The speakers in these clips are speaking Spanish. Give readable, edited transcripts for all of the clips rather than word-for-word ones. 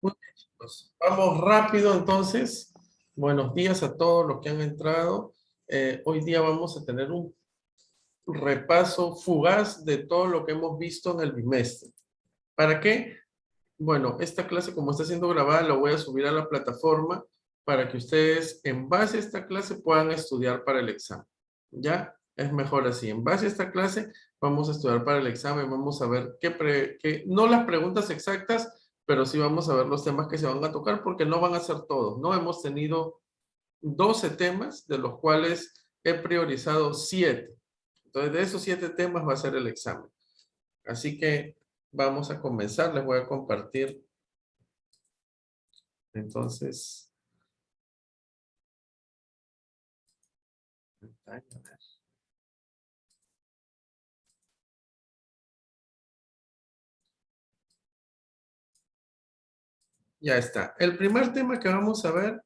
Muy bien, chicos. Vamos rápido entonces. Buenos días a todos los que han entrado. Hoy día vamos a tener un repaso fugaz de todo lo que hemos visto en el bimestre. ¿Para qué? Bueno, esta clase como está siendo grabada la voy a subir a la plataforma para que ustedes en base a esta clase puedan estudiar para el examen. ¿Ya? Es mejor así. En base a esta clase vamos a estudiar para el examen. Vamos a ver no las preguntas exactas, pero sí vamos a ver los temas que se van a tocar porque no van a ser todos, ¿no? Hemos tenido 12 temas, de los cuales he priorizado 7. Entonces, de esos 7 temas va a ser el examen. Así que vamos a comenzar. Les voy a compartir. Entonces, ya está. El primer tema que vamos a ver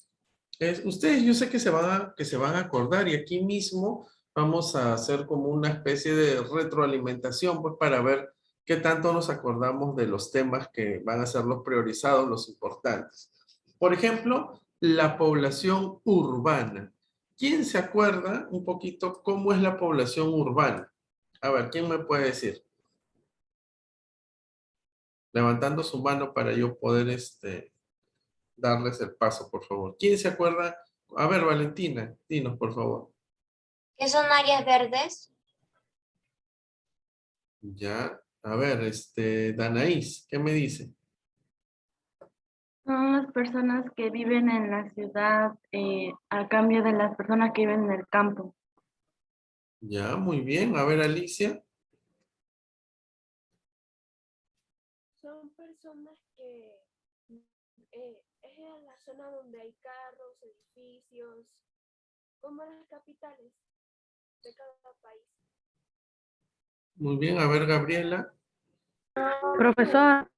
es, ustedes yo sé que se van a acordar y aquí mismo vamos a hacer como una especie de retroalimentación pues para ver qué tanto nos acordamos de los temas que van a ser los priorizados, los importantes. Por ejemplo, la población urbana. ¿Quién se acuerda un poquito cómo es la población urbana? A ver, ¿quién me puede decir? Levantando su mano para yo poder darles el paso, por favor. ¿Quién se acuerda? A ver, Valentina, dinos, por favor. ¿Qué son áreas verdes? Ya, a ver, Danaís, ¿qué me dice? Son las personas que viven en la ciudad a cambio de las personas que viven en el campo. Ya, muy bien. A ver, Alicia. Son personas que es en la zona donde hay carros, edificios, como las capitales de cada país. Muy bien, a ver, Gabriela. Profesor,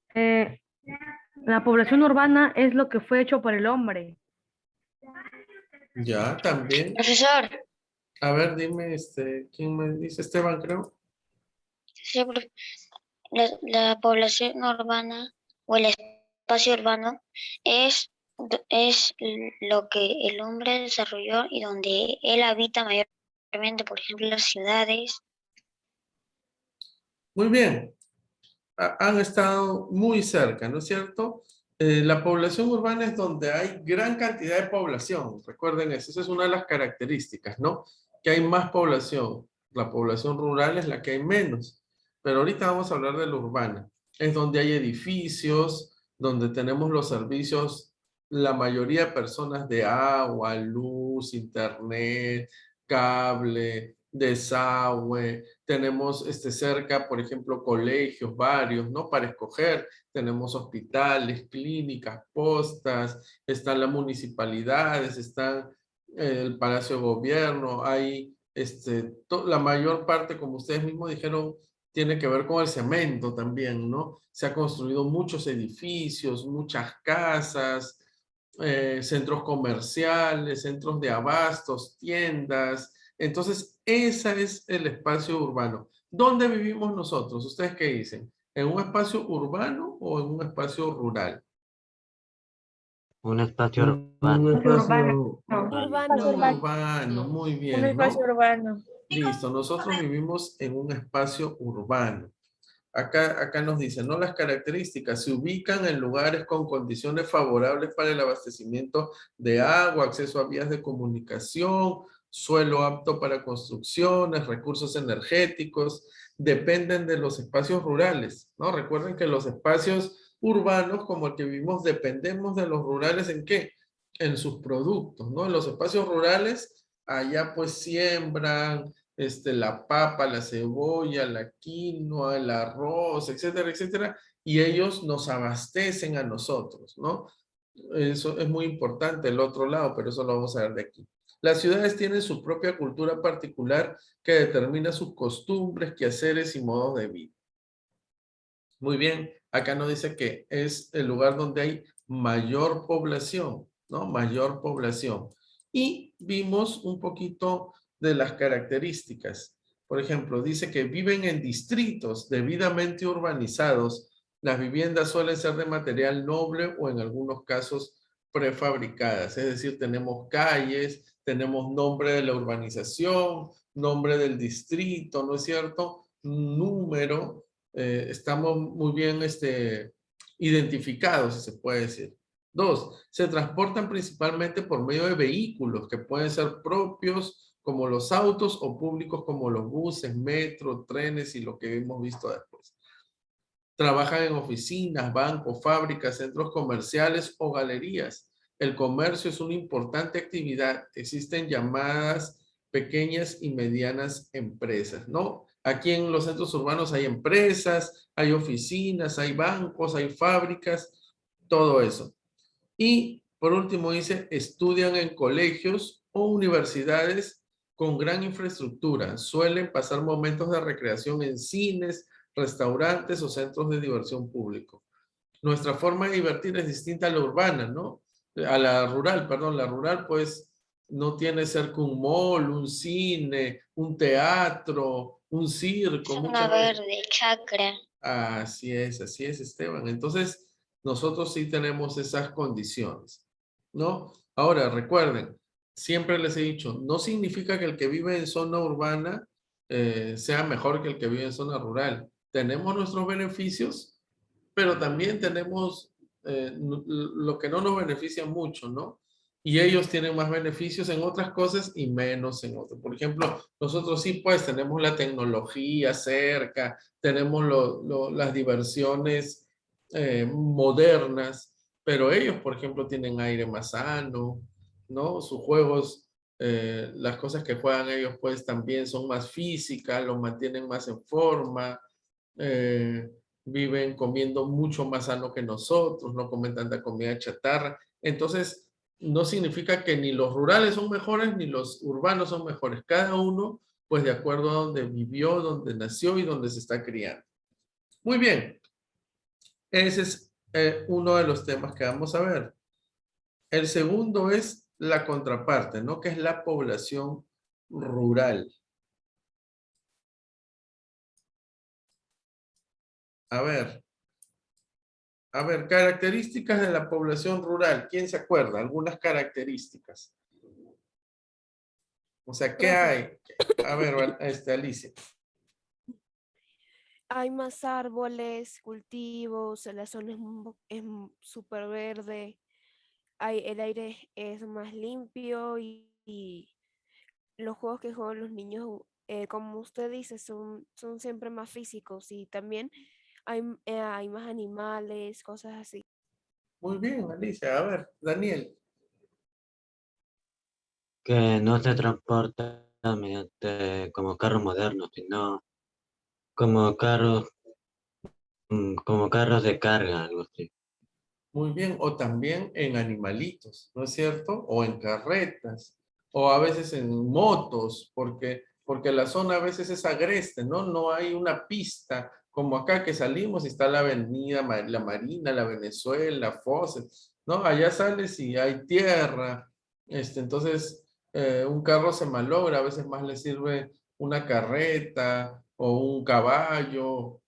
la población urbana es lo que fue hecho por el hombre. Ya, también. Profesor, A ver, dime, ¿quién me dice? Esteban, creo. sí, la población urbana o el espacio urbano es, es lo que el hombre desarrolló y donde él habita mayormente, por ejemplo, las ciudades. Muy bien. Han estado muy cerca, ¿no es cierto? La población urbana es donde hay gran cantidad de población. Recuerden eso, esa es una de las características, ¿no? Que hay más población. La población rural es la que hay menos. Pero ahorita vamos a hablar de la urbana. Es donde hay edificios, donde tenemos los servicios, la mayoría de personas de agua, luz, internet, cable, desagüe. Tenemos cerca, por ejemplo, colegios, varios, ¿no? Para escoger. Tenemos hospitales, clínicas, postas, están las municipalidades, están el Palacio de Gobierno, hay la mayor parte, como ustedes mismos dijeron, tiene que ver con el cemento también, ¿no? Se han construido muchos edificios, muchas casas, centros comerciales, centros de abastos, tiendas. Entonces, ese es el espacio urbano. ¿Dónde vivimos nosotros? ¿Ustedes qué dicen? ¿En un espacio urbano o en un espacio rural? Un espacio urbano. Un Espacio Urbano. urbano, muy Un bien, espacio ¿no? urbano. Listo, nosotros vivimos en un espacio urbano. Acá nos dicen, ¿no? Las características se ubican en lugares con condiciones favorables para el abastecimiento de agua, acceso a vías de comunicación, suelo apto para construcciones, recursos energéticos, dependen de los espacios rurales, ¿no? Recuerden que los espacios urbanos, como el que vivimos, dependemos de los rurales ¿en qué? En sus productos, ¿no? En los espacios rurales, allá pues siembran, la papa, la cebolla, la quinoa, el arroz, etcétera, etcétera, y ellos nos abastecen a nosotros, ¿no? Eso es muy importante, el otro lado, pero eso lo vamos a ver de aquí. Las ciudades tienen su propia cultura particular que determina sus costumbres, quehaceres y modos de vida. Muy bien, acá nos dice que es el lugar donde hay mayor población, ¿no? Mayor población. Y vimos un poquito de las características. Por ejemplo, dice que viven en distritos debidamente urbanizados Las viviendas suelen ser de material noble o en algunos casos prefabricadas, es decir, tenemos calles, tenemos nombre de la urbanización, nombre del distrito, ¿no es cierto? Número, estamos muy bien identificados, si se puede decir. 2, se transportan principalmente por medio de vehículos que pueden ser propios como los autos o públicos como los buses, metro, trenes y lo que hemos visto después. Trabajan en oficinas, bancos, fábricas, centros comerciales o galerías. El comercio es una importante actividad. Existen llamadas pequeñas y medianas empresas, ¿no? Aquí en los centros urbanos hay empresas, hay oficinas, hay bancos, hay fábricas, todo eso. Y por último dice, estudian en colegios o universidades con gran infraestructura. Suelen pasar momentos de recreación en cines, restaurantes o centros de diversión público. Nuestra forma de divertir es distinta a la urbana, ¿no? A la rural, perdón. La rural pues no tiene cerca un mall, un cine, un teatro, un circo. Zona verde, chacra. Así es, Esteban. Entonces, nosotros sí tenemos esas condiciones, ¿no? Ahora, recuerden, siempre les he dicho, no significa que el que vive en zona urbana sea mejor que el que vive en zona rural. Tenemos nuestros beneficios, pero también tenemos lo que no nos beneficia mucho, ¿no? Y ellos tienen más beneficios en otras cosas y menos en otras. Por ejemplo, nosotros sí, pues, tenemos la tecnología cerca, tenemos las diversiones modernas, pero ellos, por ejemplo, tienen aire más sano, ¿no? Sus juegos, las cosas que juegan ellos, pues, también son más físicas, los mantienen más en forma, viven comiendo mucho más sano que nosotros, no comen tanta comida chatarra. Entonces, no significa que ni los rurales son mejores ni los urbanos son mejores. Cada uno, pues de acuerdo a donde vivió, donde nació y donde se está criando. Muy bien. Ese es uno de los temas que vamos a ver. El segundo es la contraparte, ¿no? Que es la población rural. A ver, características de la población rural. ¿Quién se acuerda? Algunas características. O sea, ¿qué hay? A ver, Alicia. Hay más árboles, cultivos, la zona es súper verde, el aire es más limpio y los juegos que juegan los niños, como usted dice, son siempre más físicos y también hay más animales, cosas así. Muy bien, Alicia. A ver, Daniel. Que no se transporta mediante como carros modernos, sino como carros de carga, algo así. Muy bien. O también en animalitos, ¿no es cierto? O en carretas. O a veces en motos, porque la zona a veces es agreste, ¿no? No hay una pista como acá que salimos y está la avenida, la Marina, la Venezuela, Fawcett, ¿no? Allá sales y hay tierra. Entonces, un carro se malogra, a veces más le sirve una carreta o un caballo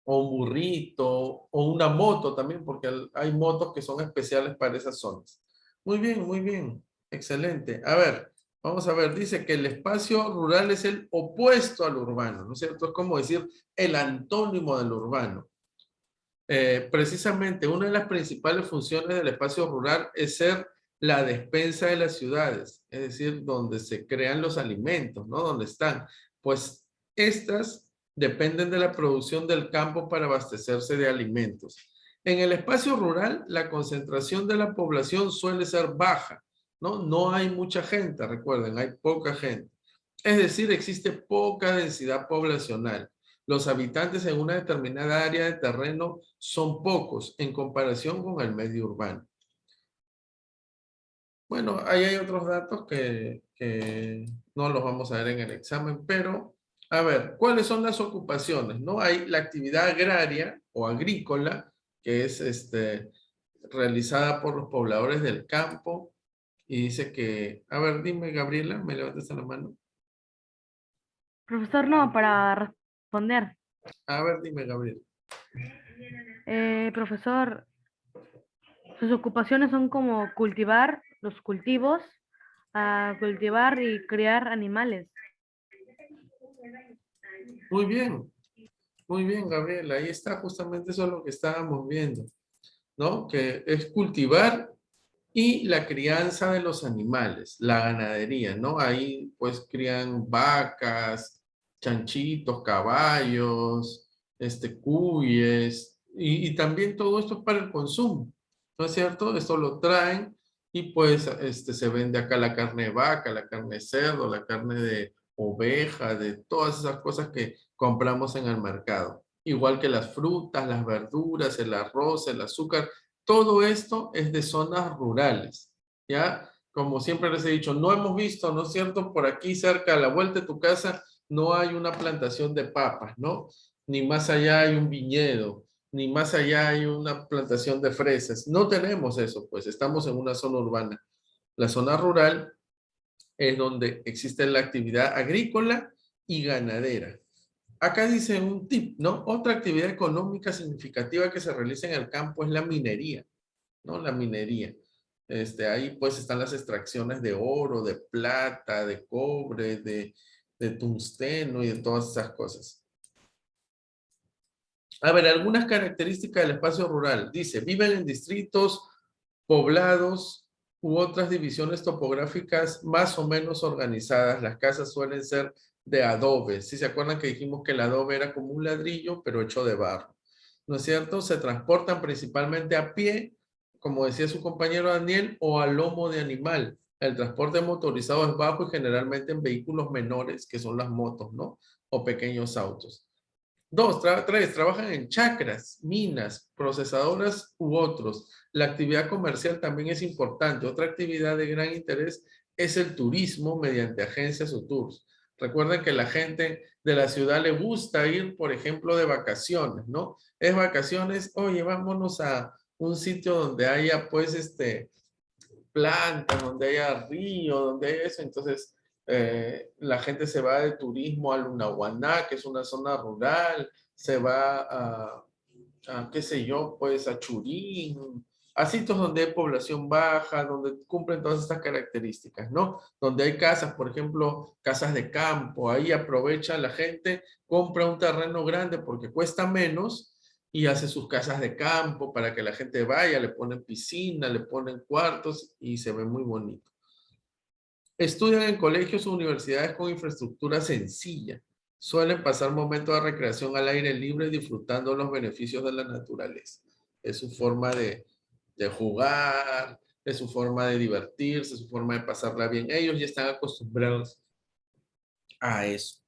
o un burrito o una moto también, porque hay motos que son especiales para esas zonas. Muy bien, excelente. A ver, vamos a ver, dice que el espacio rural es el opuesto al urbano, ¿no es cierto? Es como decir el antónimo del urbano. Precisamente una de las principales funciones del espacio rural es ser la despensa de las ciudades, es decir, donde se crean los alimentos, ¿no? Donde están. Pues estas dependen de la producción del campo para abastecerse de alimentos. En el espacio rural, la concentración de la población suele ser baja, ¿no? No hay mucha gente, recuerden, hay poca gente. Es decir, existe poca densidad poblacional. Los habitantes en una determinada área de terreno son pocos en comparación con el medio urbano. Bueno, ahí hay otros datos que no los vamos a ver en el examen, pero a ver, ¿cuáles son las ocupaciones? ¿No? Hay la actividad agraria o agrícola, que es realizada por los pobladores del campo, y dice que, a ver, dime, Gabriela, me levantas la mano. Profesor, no, para responder. A ver, dime, Gabriela. Profesor, sus ocupaciones son como cultivar los cultivos, cultivar y criar animales. Muy bien, Gabriela. Ahí está, justamente eso es lo que estábamos viendo, ¿no? Que es cultivar y la crianza de los animales, la ganadería, ¿no? Ahí pues crían vacas, chanchitos, caballos, cuyes, y también todo esto es para el consumo, ¿no es cierto? Esto lo traen y pues se vende acá la carne de vaca, la carne de cerdo, la carne de oveja, de todas esas cosas que compramos en el mercado. Igual que las frutas, las verduras, el arroz, el azúcar, todo esto es de zonas rurales, ¿ya? Como siempre les he dicho, no hemos visto, ¿no es cierto? Por aquí cerca, a la vuelta de tu casa, no hay una plantación de papas, ¿no? Ni más allá hay un viñedo, ni más allá hay una plantación de fresas. No tenemos eso, pues estamos en una zona urbana. La zona rural es donde existe la actividad agrícola y ganadera. Acá dice un tip, ¿no? Otra actividad económica significativa que se realiza en el campo es la minería, ¿no? La minería. Ahí pues están las extracciones de oro, de plata, de cobre, de tungsteno y de todas esas cosas. A ver, algunas características del espacio rural. Dice, viven en distritos poblados u otras divisiones topográficas más o menos organizadas. Las casas suelen ser de adobe. Si se acuerdan que dijimos que el adobe era como un ladrillo, pero hecho de barro. ¿No es cierto? Se transportan principalmente a pie, como decía su compañero Daniel, o a lomo de animal. El transporte motorizado es bajo y generalmente en vehículos menores, que son las motos, ¿no? O pequeños autos. Tres, trabajan en chacras, minas, procesadoras u otros. La actividad comercial también es importante. Otra actividad de gran interés es el turismo mediante agencias o tours. Recuerden que la gente de la ciudad le gusta ir, por ejemplo, de vacaciones, ¿no? Es vacaciones, oye, vámonos a un sitio donde haya, pues, plantas, donde haya río, donde haya eso. Entonces, la gente se va de turismo a Lunahuaná, que es una zona rural, se va qué sé yo, pues a Churín, a sitios donde hay población baja, donde cumplen todas estas características, ¿no? Donde hay casas, por ejemplo, casas de campo, ahí aprovecha la gente, compra un terreno grande porque cuesta menos y hace sus casas de campo para que la gente vaya, le ponen piscina, le ponen cuartos y se ve muy bonito. Estudian en colegios o universidades con infraestructura sencilla. Suelen pasar momentos de recreación al aire libre disfrutando los beneficios de la naturaleza. Es su forma de jugar, es su forma de divertirse, es su forma de pasarla bien. Ellos ya están acostumbrados a eso.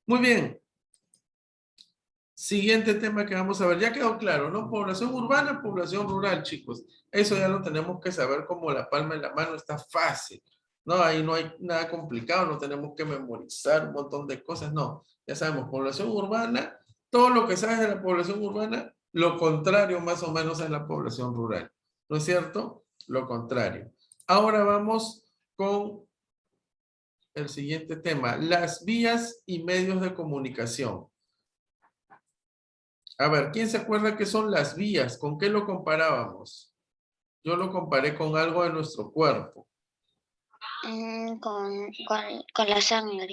Muy bien. Siguiente tema que vamos a ver. Ya quedó claro, ¿no? Población urbana, población rural, chicos. Eso ya lo tenemos que saber como la palma en la mano. Está fácil. No, ahí no hay nada complicado. No tenemos que memorizar un montón de cosas. No, ya sabemos, población urbana. Todo lo que sabes de la población urbana, lo contrario más o menos es la población rural. ¿No es cierto? Lo contrario. Ahora vamos con el siguiente tema. Las vías y medios de comunicación. A ver, ¿quién se acuerda qué son las vías? ¿Con qué lo comparábamos? Yo lo comparé con algo de nuestro cuerpo. Con la sangre,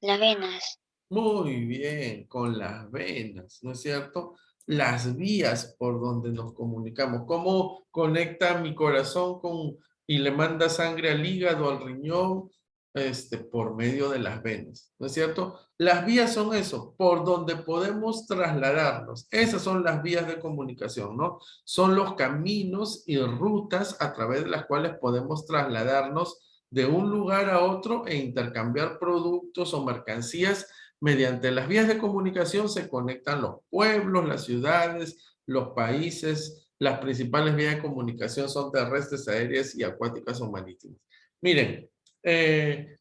las venas. Muy bien, con las venas, ¿no es cierto? Las vías por donde nos comunicamos. ¿Cómo conecta mi corazón y le manda sangre al hígado, al riñón? Por medio de las venas, ¿no es cierto? Las vías son eso, por donde podemos trasladarnos. Esas son las vías de comunicación, ¿no? Son los caminos y rutas a través de las cuales podemos trasladarnos de un lugar a otro e intercambiar productos o mercancías. Mediante las vías de comunicación se conectan los pueblos, las ciudades, los países. Las principales vías de comunicación son terrestres, aéreas y acuáticas o marítimas. Miren,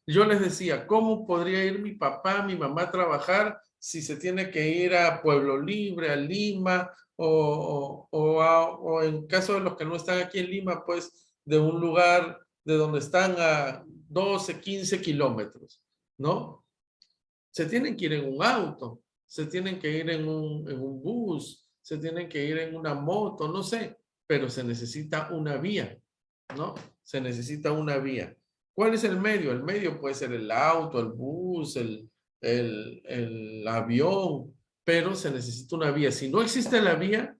yo les decía, ¿cómo podría ir mi papá, mi mamá a trabajar si se tiene que ir a Pueblo Libre, a Lima, o en caso de los que no están aquí en Lima, pues de un lugar de donde están a 12, 15 kilómetros, ¿no? Se tienen que ir en un auto, se tienen que ir en un bus, se tienen que ir en una moto, no sé, pero se necesita una vía, ¿no? Se necesita una vía. ¿Cuál es el medio? El medio puede ser el auto, el bus, el avión, pero se necesita una vía. Si no existe la vía,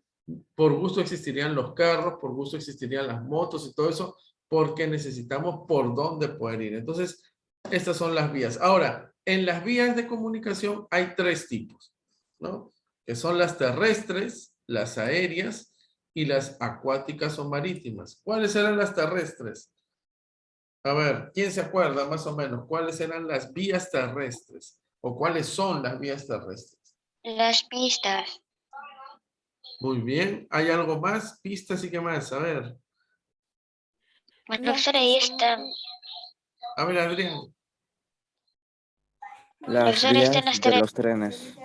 por gusto existirían los carros, por gusto existirían las motos y todo eso, porque necesitamos por dónde poder ir. Entonces, estas son las vías. Ahora, en las vías de comunicación hay tres tipos, ¿no? Que son las terrestres, las aéreas y las acuáticas o marítimas. ¿Cuáles eran las terrestres? A ver, ¿quién se acuerda más o menos cuáles eran las vías terrestres? ¿O cuáles son las vías terrestres? Las pistas. Muy bien. ¿Hay algo más? Pistas y qué más. A ver. Bueno, Las profesora, que ahí son- está. A ver, Adrián. Las Profesora, están vías las de tres. los trenes.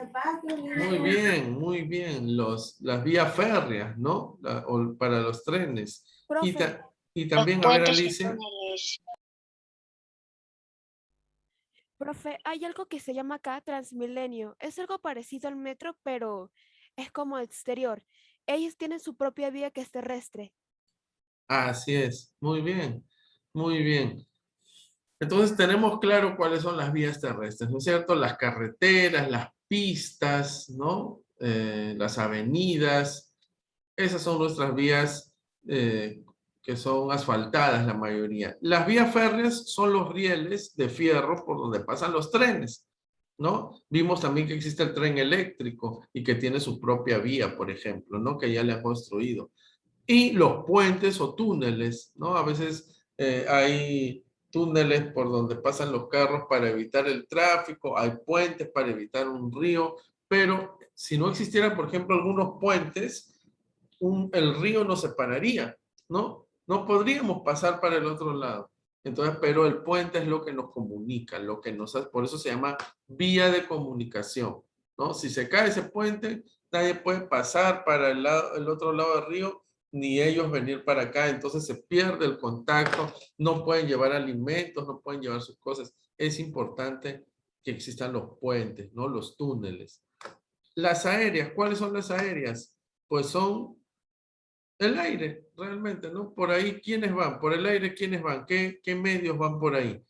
Muy bien, muy bien. Las vías férreas, ¿no? O para los trenes. Y, Profe, y Los también, a ver, puentes y Alicia. túneles. profe, hay algo que se llama acá Transmilenio. Es algo parecido al metro, pero es como exterior. Ellos tienen su propia vía que es terrestre. Así es. Muy bien. Muy bien. Entonces tenemos claro cuáles son las vías terrestres, ¿no es cierto? Las carreteras, las pistas, ¿no? Las avenidas. Esas son nuestras vías que son asfaltadas la mayoría. Las vías férreas son los rieles de fierro por donde pasan los trenes, ¿no? Vimos también que existe el tren eléctrico y que tiene su propia vía, por ejemplo, ¿no? Que ya le han construido. Y los puentes o túneles, ¿no? A veces hay túneles por donde pasan los carros para evitar el tráfico, hay puentes para evitar un río, pero si no existieran, por ejemplo, algunos puentes, el río nos separaría, ¿no? No podríamos pasar para el otro lado. Entonces, pero el puente es lo que nos comunica, lo que nos hace, por eso se llama vía de comunicación, ¿no? Si se cae ese puente, nadie puede pasar para el otro lado del río, ni ellos venir para acá, entonces se pierde el contacto, no pueden llevar alimentos, no pueden llevar sus cosas. Es importante que existan los puentes, ¿no? Los túneles. Las aéreas, ¿cuáles son las aéreas? Pues son el aire, realmente, ¿no? Por ahí, ¿quiénes van? Por el aire, ¿quiénes van? ¿Qué medios van por ahí?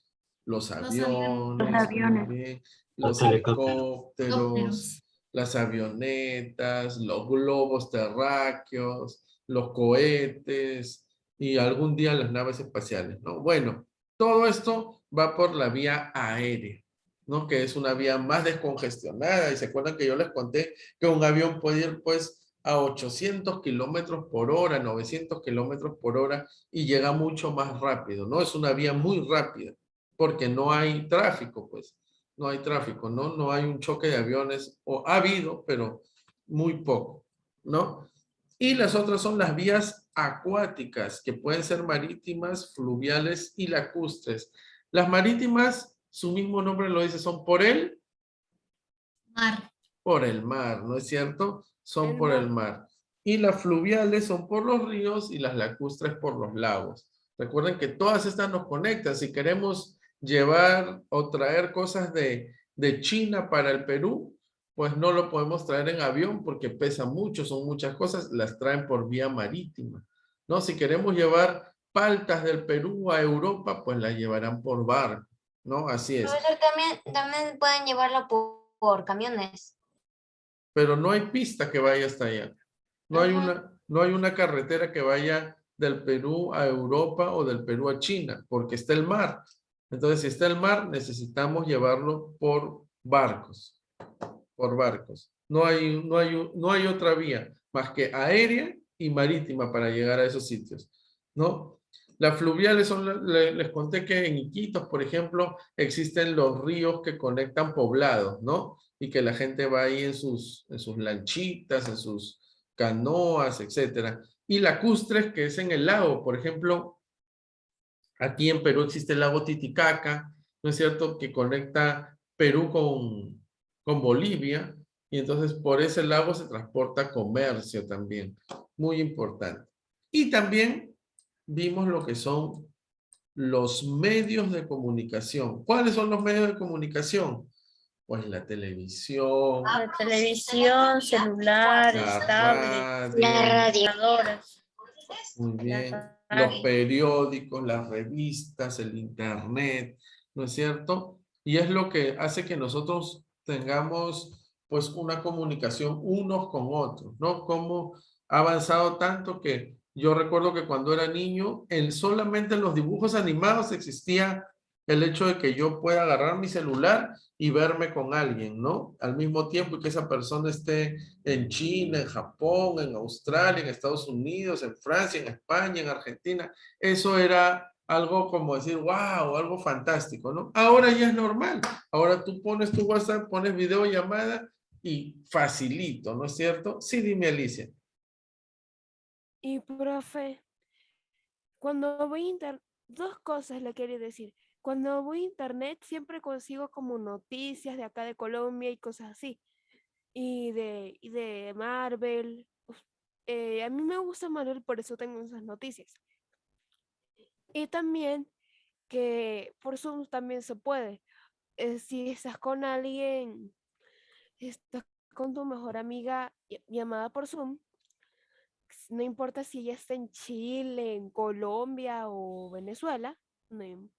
Los aviones, Los aviones. muy bien, Los los helicópteros. helicópteros, las avionetas, los globos terráqueos, los cohetes y algún día las naves espaciales, ¿no? Bueno, todo esto va por la vía aérea, ¿no? Que es una vía más descongestionada. Y se acuerdan que yo les conté que un avión puede ir, pues, a 800 kilómetros por hora, 900 kilómetros por hora y llega mucho más rápido, ¿no? Es una vía muy rápida porque no hay tráfico, pues. No hay tráfico, ¿no? No hay un choque de aviones, o ha habido, pero muy poco, ¿no? Y las otras son las vías acuáticas, que pueden ser marítimas, fluviales y lacustres. Las marítimas, su mismo nombre lo dice, son por el mar, ¿no es cierto? Son El por el mar. mar. Y las fluviales son por los ríos y las lacustres por los lagos. Recuerden que todas estas nos conectan. Si queremos llevar o traer cosas de China para el Perú, pues no lo podemos traer en avión porque pesa mucho, son muchas cosas, las traen por vía marítima, ¿no? Si queremos llevar paltas del Perú a Europa, pues las llevarán por barco, ¿no? Así es. Profesor, también pueden llevarlo por camiones. Pero no hay pista que vaya hasta allá. No hay una carretera que vaya del Perú a Europa o del Perú a China, porque está el mar. Entonces, si está el mar, necesitamos llevarlo por barcos. Por barcos. No hay otra vía más que aérea y marítima para llegar a esos sitios, ¿no? Las fluviales son, les conté que en Iquitos, por ejemplo, existen los ríos que conectan poblados, ¿no? Y que la gente va ahí en sus lanchitas, en sus canoas, etcétera. Y lacustres, que es en el lago, por ejemplo, aquí en Perú existe el lago Titicaca, ¿no es cierto? Que conecta Perú con Bolivia, y entonces por ese lago se transporta comercio también, muy importante. Y también vimos lo que son los medios de comunicación. ¿Cuáles son los medios de comunicación? Pues la televisión, La televisión, celulares, la tablets, La radio, radio. computadoras, muy bien, la los radio. periódicos, las revistas, el internet, ¿no es cierto? Y es lo que hace que nosotros tengamos pues una comunicación unos con otros, ¿no? Como ha avanzado tanto que yo recuerdo que cuando era niño, solamente en los dibujos animados existía el hecho de que yo pueda agarrar mi celular y verme con alguien, ¿no? Al mismo tiempo y que esa persona esté en China, en Japón, en Australia, en Estados Unidos, en Francia, en España, en Argentina. Eso era algo como decir, wow, algo fantástico, ¿no? Ahora ya es normal. Ahora tú pones tu WhatsApp, pones videollamada y facilito, ¿no es cierto? Sí, dime, Alicia. Y profe, cuando voy a internet, dos cosas le quería decir. Cuando voy a internet siempre consigo como noticias de acá de Colombia y cosas así. Y de Marvel. A mí me gusta Marvel, por eso tengo esas noticias. Y también que por Zoom también se puede. Si estás con alguien, estás con tu mejor amiga llamada por Zoom, no importa si ella está en Chile, en Colombia o Venezuela, no importa.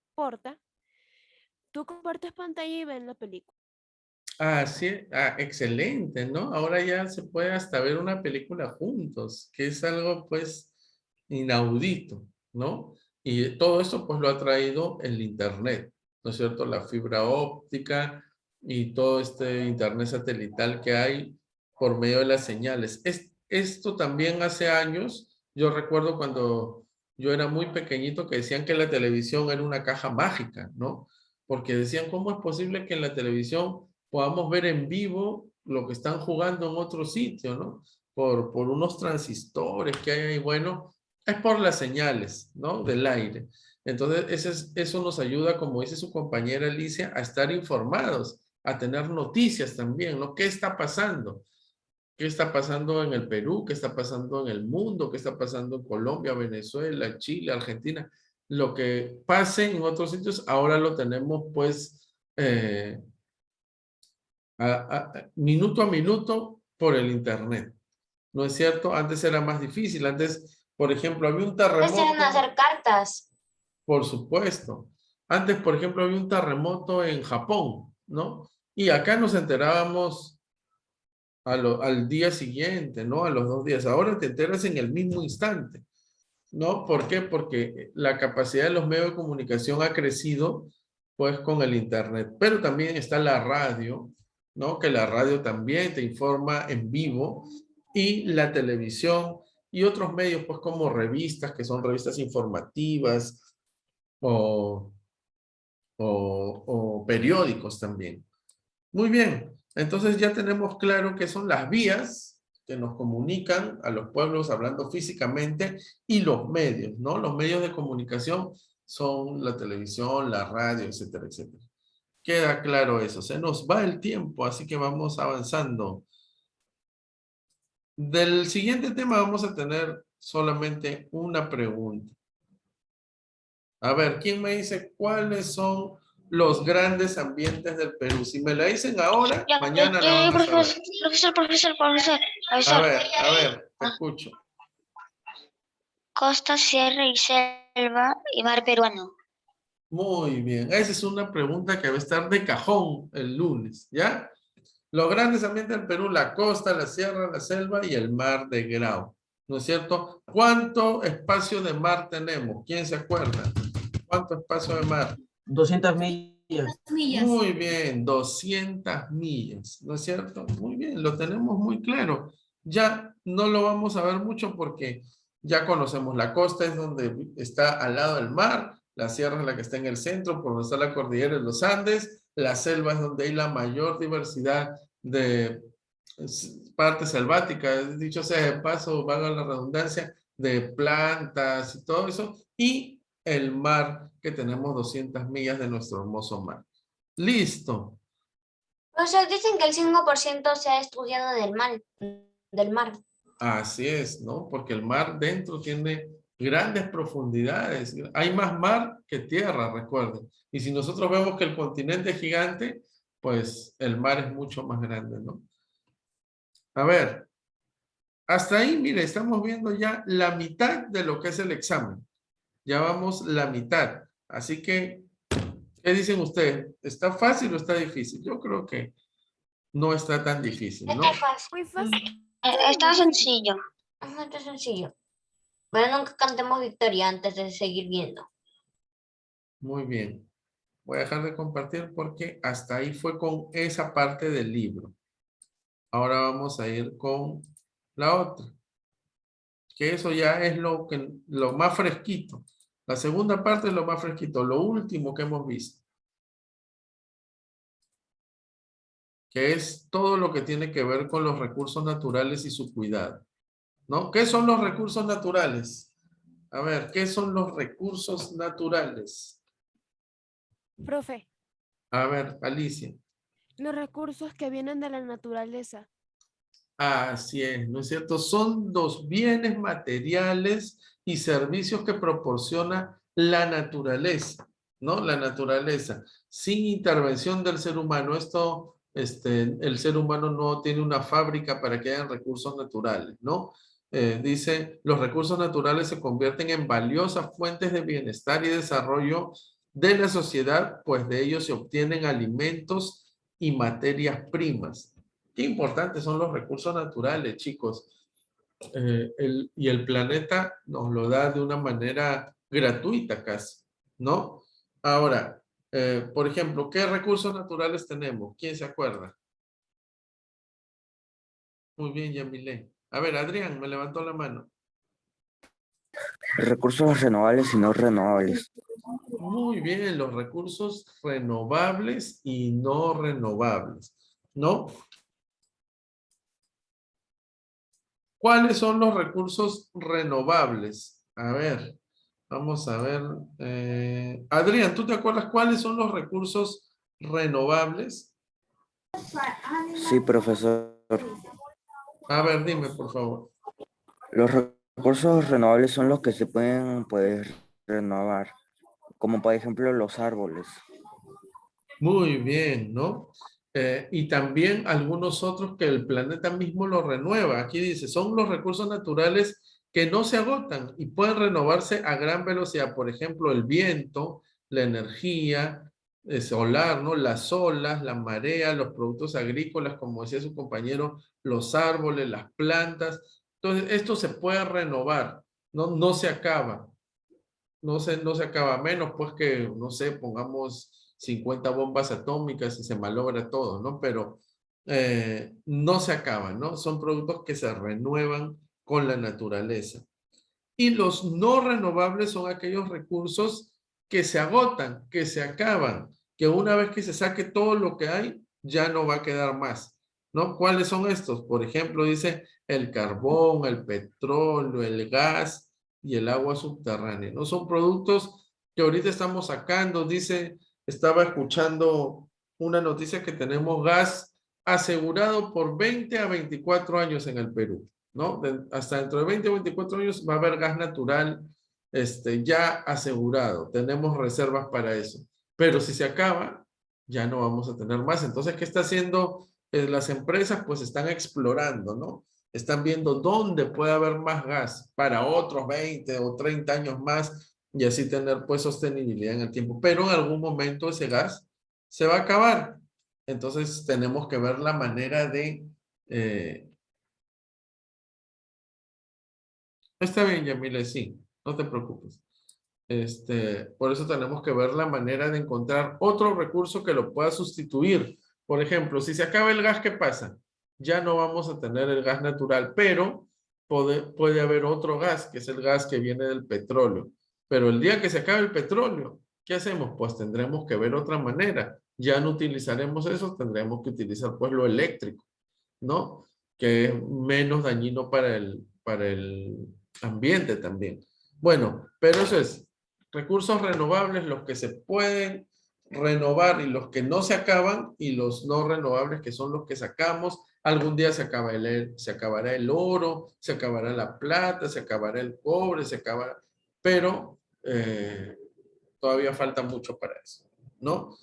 Tú compartes pantalla y ven la película. Ah, sí, excelente, ¿no? Ahora ya se puede hasta ver una película juntos, que es algo pues inaudito, ¿no? Y todo esto pues lo ha traído el internet, ¿no es cierto? La fibra óptica y todo este internet satelital que hay por medio de las señales. Esto también hace años, yo recuerdo cuando yo era muy pequeñito que decían que la televisión era una caja mágica, ¿no? Porque decían, ¿cómo es posible que en la televisión podamos ver en vivo lo que están jugando en otro sitio, ¿no? Por unos transistores que hay ahí, bueno, es por las señales, ¿no? Del aire. Entonces, eso nos ayuda, como dice su compañera Alicia, a estar informados, a tener noticias también, ¿no? ¿Qué está pasando? ¿Qué está pasando en el Perú? ¿Qué está pasando en el mundo? ¿Qué está pasando en Colombia, Venezuela, Chile, Argentina? Lo que pase en otros sitios, ahora lo tenemos pues minuto a minuto por el internet. ¿No es cierto? Antes era más difícil. Antes, por ejemplo, había un Ustedes tienen terremoto. hacer cartas. Por supuesto. Antes, por ejemplo, había un terremoto en Japón, ¿no? Y acá nos enterábamos al día siguiente, ¿no? A los 2 días. Ahora te enteras en el mismo instante, ¿no? ¿Por qué? Porque la capacidad de los medios de comunicación ha crecido, pues, con el internet. Pero también está la radio, ¿no? Que la radio también te informa en vivo y la televisión y otros medios, pues, como revistas, que son revistas informativas o, o periódicos también. Muy bien, entonces ya tenemos claro qué son las vías que nos comunican a los pueblos hablando físicamente y los medios, ¿no? Los medios de comunicación son la televisión, la radio, etcétera, etcétera. Queda claro eso. Se nos va el tiempo, así que vamos avanzando. Del siguiente tema vamos a tener solamente una pregunta. A ver, ¿quién me dice cuáles son los grandes ambientes del Perú? Si me la dicen ahora, mañana la vamos a saber. Profesor. A ver, te escucho. Costa, sierra y selva y mar peruano. Muy bien. Esa es una pregunta que va a estar de cajón el lunes, ¿ya? Los grandes ambientes del Perú, la costa, la sierra, la selva y el mar de Grau. ¿No es cierto? ¿Cuánto espacio de mar tenemos? ¿Quién se acuerda? ¿Cuánto espacio de mar? 200 millas. Muy bien, 200 millas, ¿no es cierto? Muy bien, lo tenemos muy claro. Ya no lo vamos a ver mucho porque ya conocemos la costa, es donde está al lado del mar, la sierra es la que está en el centro, por donde está la cordillera de los Andes, la selva es donde hay la mayor diversidad de parte selvática, dicho sea de paso, valga la redundancia, de plantas y todo eso, y el mar, que tenemos 200 millas de nuestro hermoso mar. Listo. O sea, dicen que el 5% se ha estudiado del mar. Así es, ¿no? Porque el mar dentro tiene grandes profundidades. Hay más mar que tierra, recuerden. Y si nosotros vemos que el continente es gigante, pues el mar es mucho más grande, ¿no? A ver, hasta ahí, mire, estamos viendo ya la mitad de lo que es el examen. Ya vamos la mitad. Así que, ¿qué dicen ustedes? ¿Está fácil o está difícil? Yo creo que no está tan difícil, ¿no? Está fácil. Muy fácil. Está sencillo. Está sencillo. Pero nunca cantemos victoria antes de seguir viendo. Muy bien. Voy a dejar de compartir porque hasta ahí fue con esa parte del libro. Ahora vamos a ir con la otra. Que eso ya es lo más fresquito. La segunda parte es lo más fresquito, lo último que hemos visto. Que es todo lo que tiene que ver con los recursos naturales y su cuidado, ¿no? ¿Qué son los recursos naturales? A ver, ¿qué son los recursos naturales? Profe, A ver, Alicia. los recursos que vienen de la naturaleza. Así es, ¿no es cierto? Son los bienes materiales y servicios que proporciona la naturaleza, ¿no? La naturaleza, sin intervención del ser humano. El ser humano no tiene una fábrica para que hayan recursos naturales, ¿no? Dice, los recursos naturales se convierten en valiosas fuentes de bienestar y desarrollo de la sociedad, pues de ellos se obtienen alimentos y materias primas. Qué importantes son los recursos naturales, chicos. Y el planeta nos lo da de una manera gratuita casi, ¿no? Ahora, por ejemplo, ¿qué recursos naturales tenemos? ¿Quién se acuerda? Muy bien, Yamilé. A ver, Adrián, me levantó la mano. Recursos renovables y no renovables. Muy bien, los recursos renovables y no renovables, ¿no? ¿Cuáles son los recursos renovables? A ver, vamos a ver. Adrián, ¿tú te acuerdas cuáles son los recursos renovables? Sí, profesor. A ver, dime, por favor. Los recursos renovables son los que se pueden, pues, renovar, como por ejemplo los árboles. Muy bien, ¿no? Y también algunos otros que el planeta mismo lo renueva. Aquí dice, son los recursos naturales que no se agotan y pueden renovarse a gran velocidad. Por ejemplo, el viento, la energía solar, ¿no? Las olas, la marea, los productos agrícolas, como decía su compañero, los árboles, las plantas. Entonces, esto se puede renovar, ¿no? No se acaba. No se acaba, menos pues que, no sé, pongamos 50 bombas atómicas y se malogra todo, ¿no? Pero no se acaban, ¿no? Son productos que se renuevan con la naturaleza. Y los no renovables son aquellos recursos que se agotan, que se acaban, que una vez que se saque todo lo que hay, ya no va a quedar más, ¿no? ¿Cuáles son estos? Por ejemplo, dice el carbón, el petróleo, el gas y el agua subterránea, ¿no? Son productos que ahorita estamos sacando, dice, estaba escuchando una noticia que tenemos gas asegurado por 20 a 24 años en el Perú, ¿no? Hasta dentro de 20 o 24 años va a haber gas natural ya asegurado. Tenemos reservas para eso. Pero si se acaba, ya no vamos a tener más. Entonces, ¿qué está haciendo las empresas? Pues están explorando, ¿no? Están viendo dónde puede haber más gas para otros 20 o 30 años más y así tener pues sostenibilidad en el tiempo. Pero en algún momento ese gas se va a acabar. Entonces tenemos que ver la manera de... Está bien, Yamile, sí, no te preocupes. Por eso tenemos que ver la manera de encontrar otro recurso que lo pueda sustituir. Por ejemplo, si se acaba el gas, ¿qué pasa? Ya no vamos a tener el gas natural, pero puede haber otro gas, que es el gas que viene del petróleo. Pero el día que se acabe el petróleo, ¿qué hacemos? Pues tendremos que ver otra manera. Ya no utilizaremos eso, tendremos que utilizar pues lo eléctrico, ¿no? Que es menos dañino para el ambiente también. Bueno, pero eso es recursos renovables, los que se pueden renovar y los que no se acaban, y los no renovables que son los que sacamos. Algún día se acabará el oro, se acabará la plata, se acabará el cobre, pero todavía falta mucho para eso, ¿no?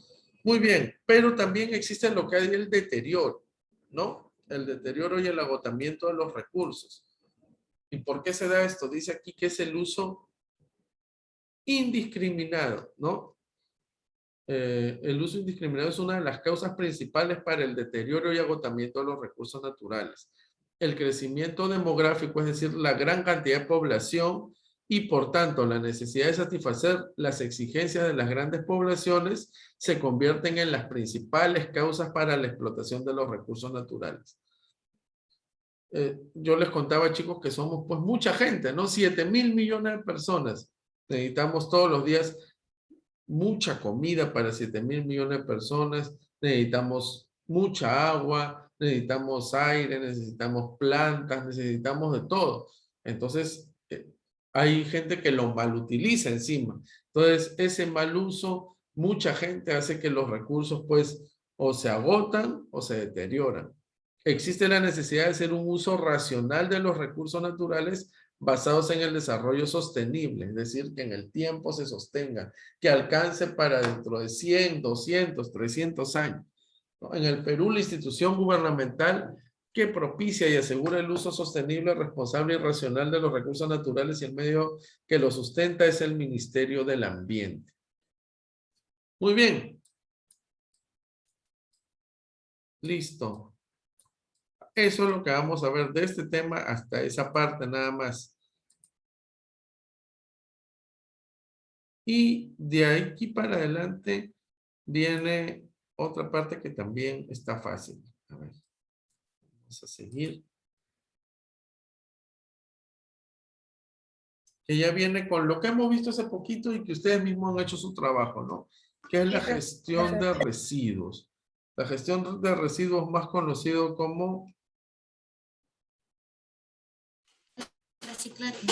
Muy bien, pero también existe lo que hay el deterioro, ¿no? El deterioro y el agotamiento de los recursos. ¿Y por qué se da esto? Dice aquí que es el uso indiscriminado, ¿no? El uso indiscriminado es una de las causas principales para el deterioro y agotamiento de los recursos naturales. El crecimiento demográfico, es decir, la gran cantidad de población y por tanto la necesidad de satisfacer las exigencias de las grandes poblaciones se convierten en las principales causas para la explotación de los recursos naturales. Yo les contaba, chicos, que somos pues mucha gente, ¿no? 7.000 millones de personas. Necesitamos todos los días mucha comida para 7.000 millones de personas, necesitamos mucha agua, necesitamos aire, necesitamos plantas, necesitamos de todo. Entonces, hay gente que lo malutiliza encima. Entonces, ese mal uso, mucha gente hace que los recursos pues o se agotan o se deterioran. Existe la necesidad de hacer un uso racional de los recursos naturales basados en el desarrollo sostenible, es decir, que en el tiempo se sostenga, que alcance para dentro de 100, 200, 300 años. ¿No? En el Perú, la institución gubernamental que propicia y asegura el uso sostenible, responsable y racional de los recursos naturales y el medio que lo sustenta es el Ministerio del Ambiente. Muy bien. Listo. Eso es lo que vamos a ver de este tema hasta esa parte nada más. Y de aquí para adelante viene otra parte que también está fácil. A ver, vamos a seguir. Que ya viene con lo que hemos visto hace poquito y que ustedes mismos han hecho su trabajo, ¿no? Que es la gestión de residuos. La gestión de residuos más conocido como... Reciclaje.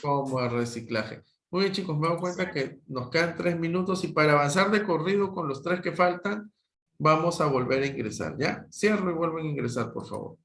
Como el reciclaje. Muy bien, chicos, me doy cuenta que nos quedan 3 minutos y para avanzar de corrido con los 3 que faltan, vamos a volver a ingresar, ¿ya? Cierro y vuelven a ingresar, por favor.